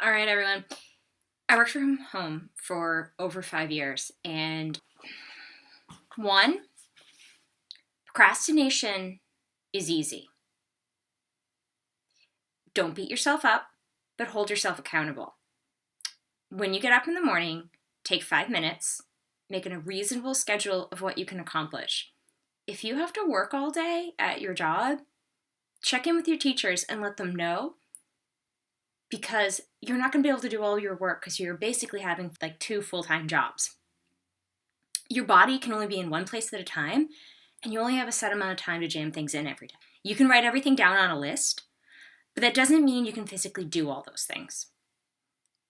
All right, everyone. I worked from home for over 5 years, and one, procrastination is easy. Don't beat yourself up, but hold yourself accountable. When you get up in the morning, take 5 minutes, make a reasonable schedule of what you can accomplish. If you have to work all day at your job, check in with your teachers and let them know, because you're not going to be able to do all your work because you're basically having like 2 full-time jobs. Your body can only be in one place at a time, and you only have a set amount of time to jam things in every day. You can write everything down on a list, but that doesn't mean you can physically do all those things.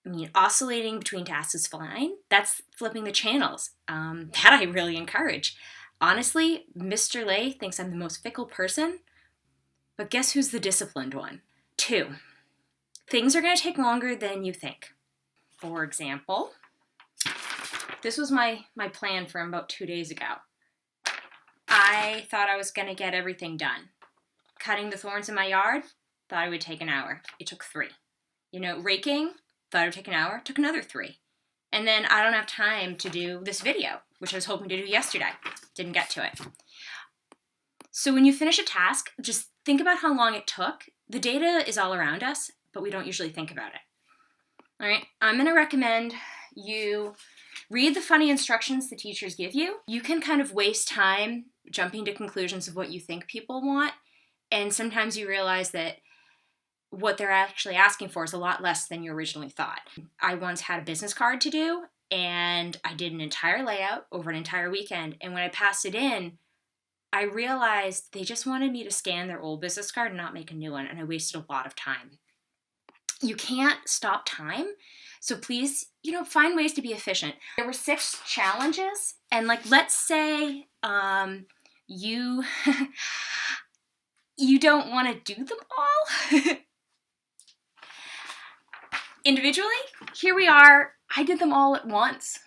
I mean, oscillating between tasks is fine. That's flipping the channels. That I really encourage. Honestly, Mr. Lay thinks I'm the most fickle person, but guess who's the disciplined one? 2, things are going to take longer than you think. For example, this was my plan from about 2 days ago. I thought I was going to get everything done. Cutting the thorns in my yard, thought it would take an hour. It took 3. Raking, thought it would take an hour, took another 3. And then I don't have time to do this video, which I was hoping to do yesterday. Didn't get to it. So when you finish a task, just think about how long it took. The data is all around us, but we don't usually think about it. All right, I'm going to recommend you read the funny instructions the teachers give you. You can kind of waste time jumping to conclusions of what you think people want, and sometimes you realize that what they're actually asking for is a lot less than you originally thought. I once had a business card to do, and I did an entire layout over an entire weekend, and when I passed it in, I realized they just wanted me to scan their old business card and not make a new one, and I wasted a lot of time. You can't stop time, so please, find ways to be efficient. There were 6 challenges, and let's say you you don't want to do them all individually. Here we are. I did them all at once.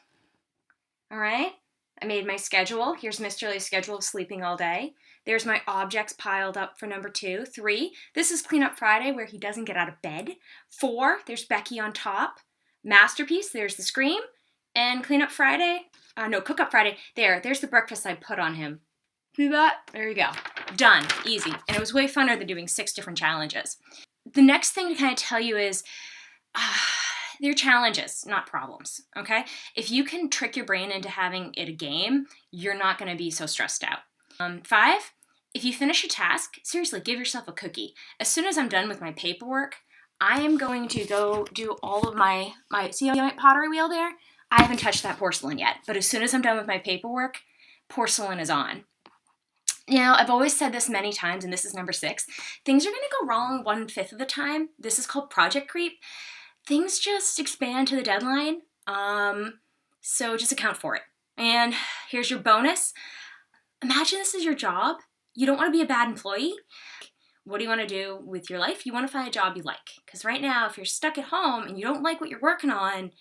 All right? I made my schedule. Here's Mr. Lay's schedule of sleeping all day. There's my objects piled up for number 2. 3, this is Cleanup Friday, where he doesn't get out of bed. 4, there's Becky on top. Masterpiece, there's the Scream. And Cleanup Friday, Cook-Up Friday, there's the breakfast I put on him. See that? There you go. Done. Easy. And it was way funner than doing 6 different challenges. The next thing to kind of tell you is, they're challenges, not problems, okay? If you can trick your brain into having it a game, you're not going to be so stressed out. 5, if you finish a task, seriously, give yourself a cookie. As soon as I'm done with my paperwork, I am going to go do all of my see my pottery wheel there? I haven't touched that porcelain yet, but as soon as I'm done with my paperwork, porcelain is on. Now, I've always said this many times, and this is number 6. Things are going to go wrong 1/5 of the time. This is called project creep. Things just expand to the deadline, so just account for it. And here's your bonus. Imagine this is your job. You don't want to be a bad employee. What do you want to do with your life? You want to find a job you like. Because right now, if you're stuck at home and you don't like what you're working on,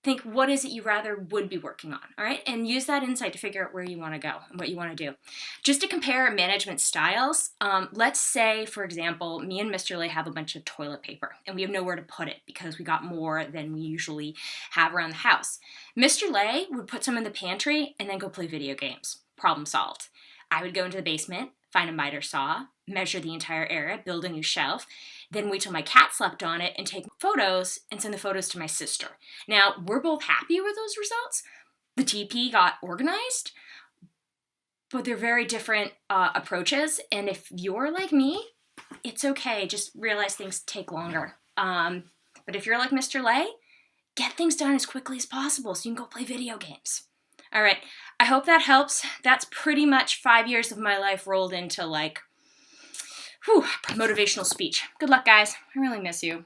think, what is it you rather would be working on, all right? And use that insight to figure out where you want to go and what you want to do. Just to compare management styles, let's say, for example, me and Mr. Lay have a bunch of toilet paper, and we have nowhere to put it because we got more than we usually have around the house. Mr. Lay would put some in the pantry and then go play video games. Problem solved. I would go into the basement, find a miter saw, measure the entire area, build a new shelf, then wait till my cat slept on it and take photos and send the photos to my sister. Now, we're both happy with those results. The TP got organized, but they're very different approaches. And if you're like me, it's okay. Just realize things take longer. But if you're like Mr. Lay, get things done as quickly as possible so you can go play video games. All right, I hope that helps. That's pretty much 5 years of my life rolled into motivational speech. Good luck, guys. I really miss you.